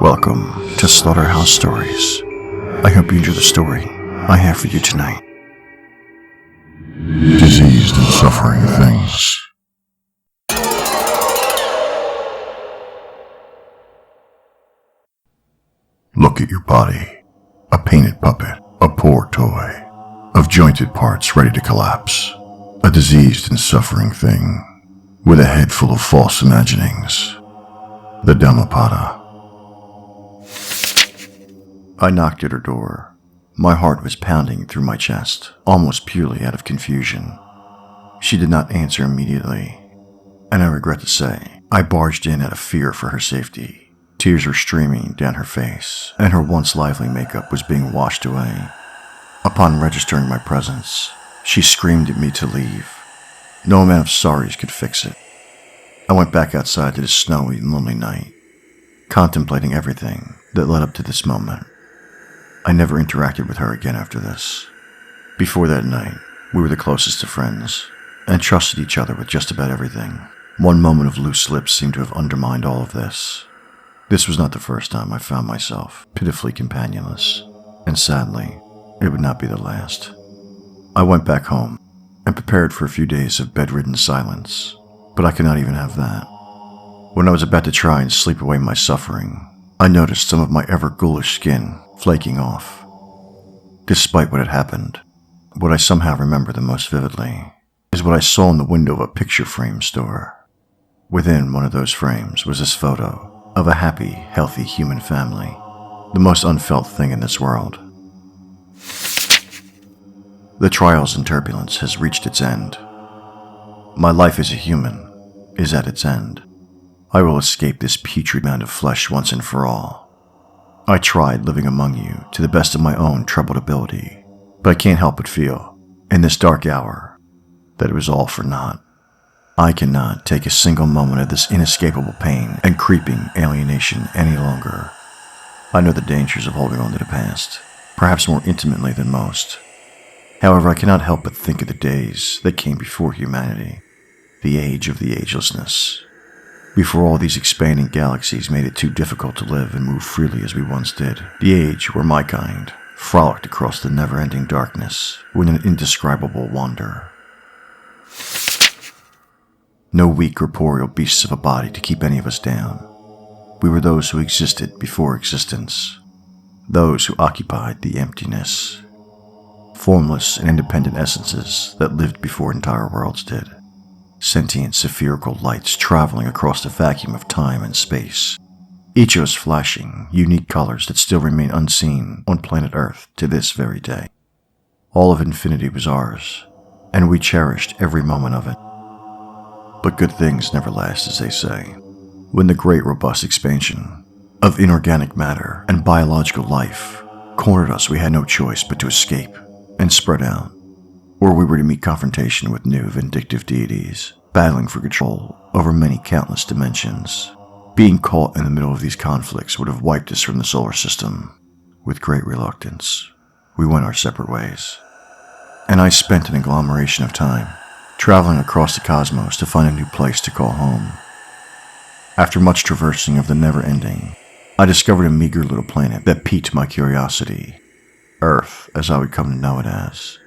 Welcome to Slaughterhouse Stories. I hope you enjoy the story I have for you tonight. Diseased and suffering things. Look at your body. A painted puppet, a poor toy, of jointed parts ready to collapse. A diseased and suffering thing, with a head full of false imaginings. The Dhammapada. I knocked at her door. My heart was pounding through my chest, almost purely out of confusion. She did not answer immediately, and I regret to say, I barged in out of fear for her safety. Tears were streaming down her face, and her once lively makeup was being washed away. Upon registering my presence, she screamed at me to leave. No amount of sorries could fix it. I went back outside to the snowy and lonely night, contemplating everything that led up to this moment. I never interacted with her again after this. Before that night, we were the closest of friends, and trusted each other with just about everything. One moment of loose lips seemed to have undermined all of this. This was not the first time I found myself pitifully companionless, and sadly, it would not be the last. I went back home, and prepared for a few days of bedridden silence, but I could not even have that. When I was about to try and sleep away my suffering, I noticed some of my ever ghoulish skin flaking off. Despite what had happened, what I somehow remember the most vividly is what I saw in the window of a picture frame store. Within one of those frames was this photo of a happy, healthy human family, the most unfelt thing in this world. The trials and turbulence has reached its end. My life as a human is at its end. I will escape this putrid mound of flesh once and for all. I tried living among you to the best of my own troubled ability, but I can't help but feel, in this dark hour, that it was all for naught. I cannot take a single moment of this inescapable pain and creeping alienation any longer. I know the dangers of holding on to the past, perhaps more intimately than most. However, I cannot help but think of the days that came before humanity, the age of the agelessness, before all these expanding galaxies made it too difficult to live and move freely as we once did, the age where my kind frolicked across the never-ending darkness with an indescribable wonder. No weak corporeal beasts of a body to keep any of us down. We were those who existed before existence, those who occupied the emptiness, formless and independent essences that lived before entire worlds did. Sentient spherical lights traveling across the vacuum of time and space, each of us flashing unique colors that still remain unseen on planet Earth to this very day. All of infinity was ours, and we cherished every moment of it. But good things never last, as they say. When the great robust expansion of inorganic matter and biological life cornered us, we had no choice but to escape and spread out, or we were to meet confrontation with new vindictive deities, battling for control over many countless dimensions. Being caught in the middle of these conflicts would have wiped us from the solar system. With great reluctance, we went our separate ways, and I spent an agglomeration of time traveling across the cosmos to find a new place to call home. After much traversing of the never-ending, I discovered a meager little planet that piqued my curiosity. Earth, as I would come to know it as.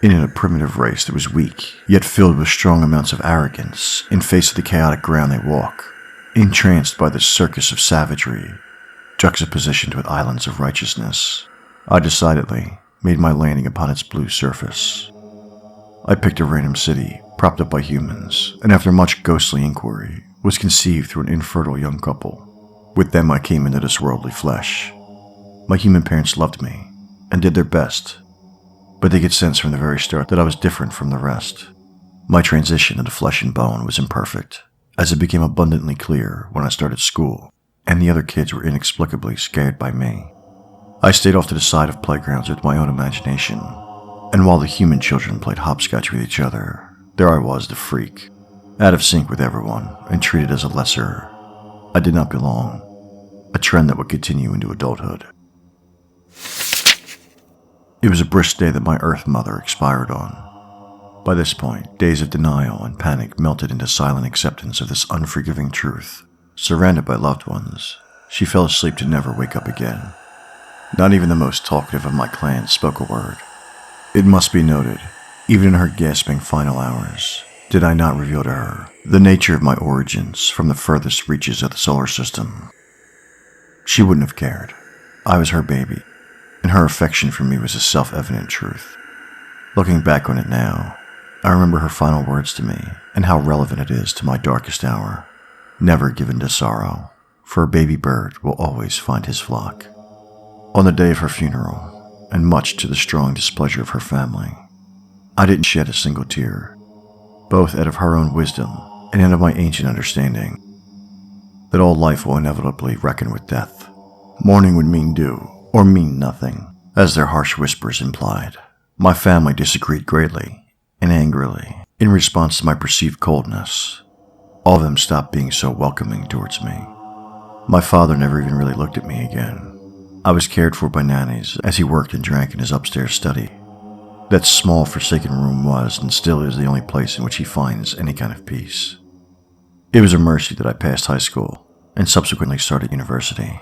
In it, a primitive race that was weak, yet filled with strong amounts of arrogance in face of the chaotic ground they walk, entranced by this circus of savagery, juxtapositioned with islands of righteousness. I decidedly made my landing upon its blue surface. I picked a random city, propped up by humans, and after much ghostly inquiry, was conceived through an infertile young couple. With them I came into this worldly flesh. My human parents loved me, and did their best, but they could sense from the very start that I was different from the rest. My transition into flesh and bone was imperfect, as it became abundantly clear when I started school, and the other kids were inexplicably scared by me. I stayed off to the side of playgrounds with my own imagination, and while the human children played hopscotch with each other, there I was, the freak, out of sync with everyone and treated as a lesser. I did not belong, a trend that would continue into adulthood. It was a brisk day that my Earth mother expired on. By this point, days of denial and panic melted into silent acceptance of this unforgiving truth. Surrounded by loved ones, she fell asleep to never wake up again. Not even the most talkative of my clan spoke a word. It must be noted, even in her gasping final hours, did I not reveal to her the nature of my origins from the furthest reaches of the solar system. She wouldn't have cared. I was her baby, and her affection for me was a self-evident truth. Looking back on it now, I remember her final words to me and how relevant it is to my darkest hour. Never give in to sorrow, for a baby bird will always find his flock. On the day of her funeral, and much to the strong displeasure of her family, I didn't shed a single tear, both out of her own wisdom and out of my ancient understanding that all life will inevitably reckon with death. Mourning would mean do, or mean nothing, as their harsh whispers implied. My family disagreed greatly and angrily in response to my perceived coldness. All of them stopped being so welcoming towards me. My father never even really looked at me again. I was cared for by nannies as he worked and drank in his upstairs study. That small, forsaken room was and still is the only place in which he finds any kind of peace. It was a mercy that I passed high school and subsequently started university.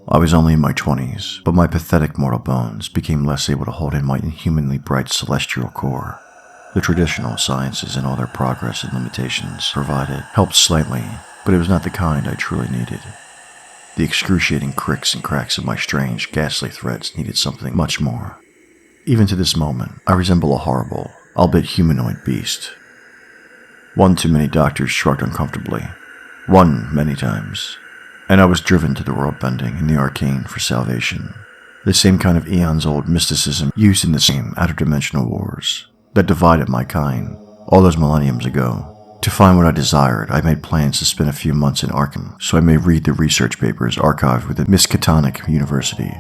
I was only in my 20s, but my pathetic mortal bones became less able to hold in my inhumanly bright celestial core. The traditional sciences and all their progress and limitations provided helped slightly, but it was not the kind I truly needed. The excruciating cricks and cracks of my strange, ghastly threads needed something much more. Even to this moment, I resemble a horrible, albeit humanoid beast. One too many doctors shrugged uncomfortably. One many times. And I was driven to the world-bending and the arcane for salvation. The same kind of eons-old mysticism used in the same outer-dimensional wars that divided my kind all those millenniums ago. To find what I desired, I made plans to spend a few months in Arkham so I may read the research papers archived within Miskatonic University.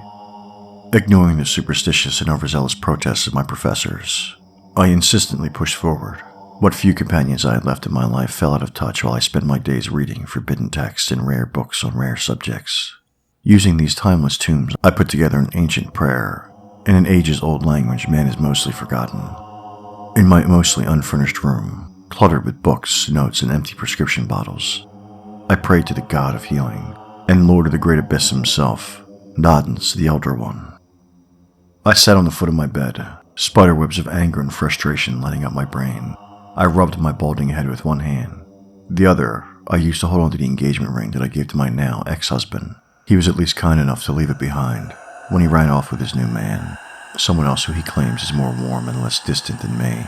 Ignoring the superstitious and overzealous protests of my professors, I insistently pushed forward. What few companions I had left in my life fell out of touch while I spent my days reading forbidden texts and rare books on rare subjects. Using these timeless tombs, I put together an ancient prayer in an ages-old language man has mostly forgotten. In my mostly unfurnished room, cluttered with books, notes, and empty prescription bottles, I prayed to the God of healing and Lord of the Great Abyss himself, Nodens, the Elder One. I sat on the foot of my bed, spiderwebs of anger and frustration lighting up my brain. I rubbed my balding head with one hand. The other, I used to hold on to the engagement ring that I gave to my now ex-husband. He was at least kind enough to leave it behind when he ran off with his new man, someone else who he claims is more warm and less distant than me.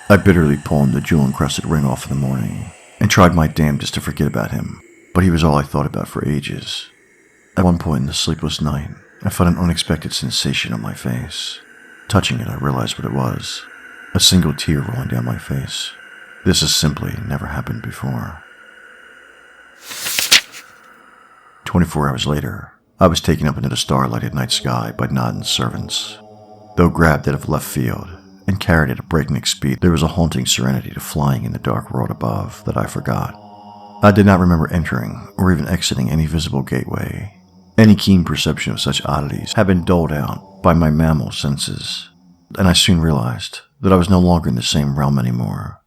I bitterly pawned the jewel-encrusted ring off in the morning and tried my damnedest to forget about him, but he was all I thought about for ages. At one point in the sleepless night, I felt an unexpected sensation on my face. Touching it, I realized what it was. A single tear rolling down my face. This has simply never happened before. 24 hours later, I was taken up into the star-lighted night sky by Nodden's servants. Though grabbed out of left field and carried at a breakneck speed, there was a haunting serenity to flying in the dark world above that I forgot. I did not remember entering or even exiting any visible gateway. Any keen perception of such oddities had been dulled out by my mammal senses, and I soon realized that I was no longer in the same realm anymore.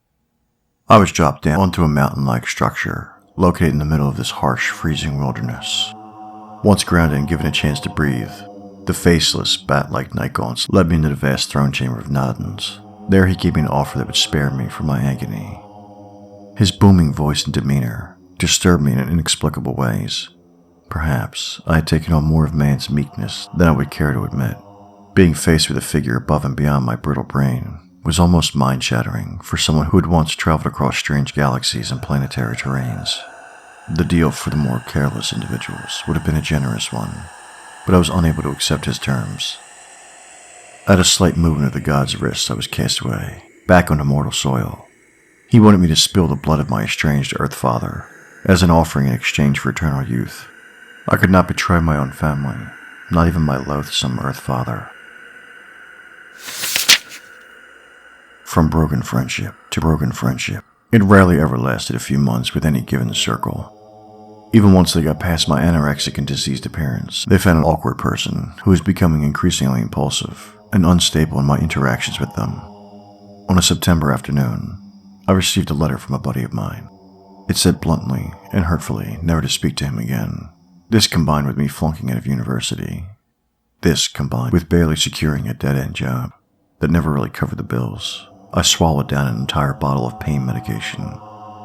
I was dropped down onto a mountain-like structure located in the middle of this harsh, freezing wilderness. Once grounded and given a chance to breathe, the faceless, bat-like night gaunts led me into the vast throne chamber of Nodden's. There he gave me an offer that would spare me from my agony. His booming voice and demeanor disturbed me in inexplicable ways. Perhaps I had taken on more of man's meekness than I would care to admit. Being faced with a figure above and beyond my brittle brain was almost mind-shattering for someone who had once traveled across strange galaxies and planetary terrains. The deal for the more careless individuals would have been a generous one, but I was unable to accept his terms. At a slight movement of the god's wrist, I was cast away, back onto mortal soil. He wanted me to spill the blood of my estranged Earth Father as an offering in exchange for eternal youth. I could not betray my own family, not even my loathsome Earth Father. From broken friendship to broken friendship, it rarely ever lasted a few months with any given circle. Even once they got past my anorexic and diseased appearance, they found an awkward person who was becoming increasingly impulsive and unstable in my interactions with them. On a September afternoon, I received a letter from a buddy of mine. It said bluntly and hurtfully never to speak to him again. This combined with me flunking out of university. This combined with barely securing a dead-end job that never really covered the bills. I swallowed down an entire bottle of pain medication,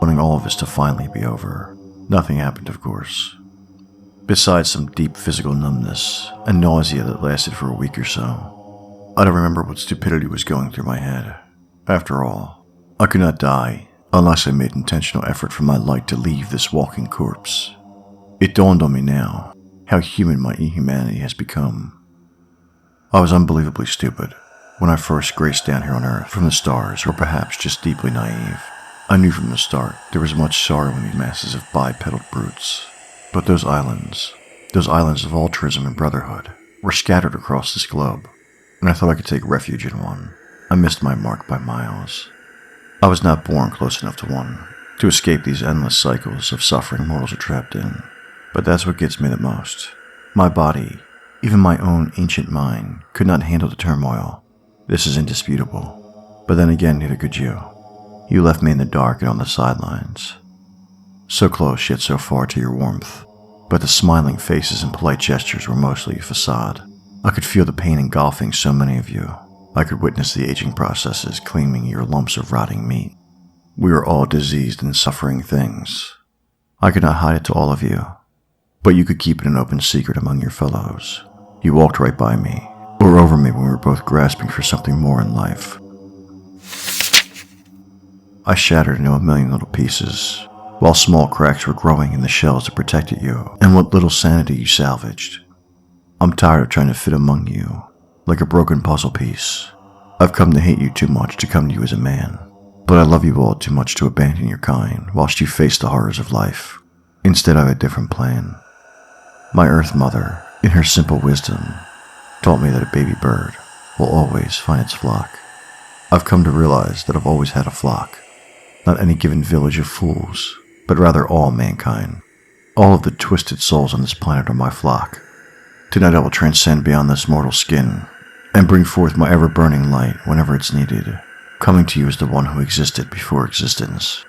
wanting all of this to finally be over. Nothing happened, of course. Besides some deep physical numbness and nausea that lasted for a week or so. I don't remember what stupidity was going through my head. After all, I could not die unless I made intentional effort for my light to leave this walking corpse. It dawned on me now how human my inhumanity has become. I was unbelievably stupid when I first graced down here on Earth from the stars, or perhaps just deeply naive. I knew from the start there was much sorrow in these masses of bipedal brutes. But those islands of altruism and brotherhood, were scattered across this globe, and I thought I could take refuge in one. I missed my mark by miles. I was not born close enough to one to escape these endless cycles of suffering mortals are trapped in. But that's what gets me the most. My body, even my own ancient mind, could not handle the turmoil. This is indisputable. But then again, neither could you. You left me in the dark and on the sidelines. So close yet so far to your warmth. But the smiling faces and polite gestures were mostly a facade. I could feel the pain engulfing so many of you. I could witness the aging processes claiming your lumps of rotting meat. We were all diseased and suffering things. I could not hide it to all of you, but you could keep it an open secret among your fellows. You walked right by me, or over me when we were both grasping for something more in life. I shattered into a million little pieces, while small cracks were growing in the shells that protected you and what little sanity you salvaged. I'm tired of trying to fit among you, like a broken puzzle piece. I've come to hate you too much to come to you as a man, but I love you all too much to abandon your kind whilst you face the horrors of life. Instead, I have a different plan. My Earth Mother, in her simple wisdom, taught me that a baby bird will always find its flock. I've come to realize that I've always had a flock, not any given village of fools, but rather all mankind. All of the twisted souls on this planet are my flock. Tonight I will transcend beyond this mortal skin and bring forth my ever-burning light whenever it's needed, coming to you as the one who existed before existence.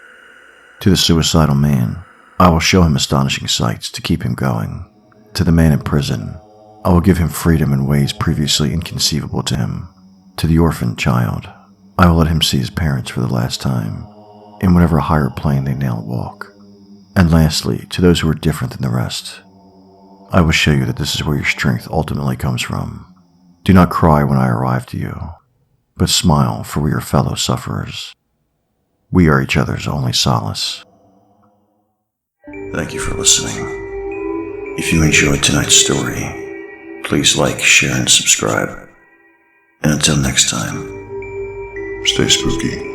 To the suicidal man, I will show him astonishing sights to keep him going. To the man in prison, I will give him freedom in ways previously inconceivable to him. To the orphaned child, I will let him see his parents for the last time, in whatever higher plane they now walk. And lastly, to those who are different than the rest, I will show you that this is where your strength ultimately comes from. Do not cry when I arrive to you, but smile, for we are fellow sufferers. We are each other's only solace. Thank you for listening. If you enjoyed tonight's story, please like, share, and subscribe. And until next time, Stay spooky.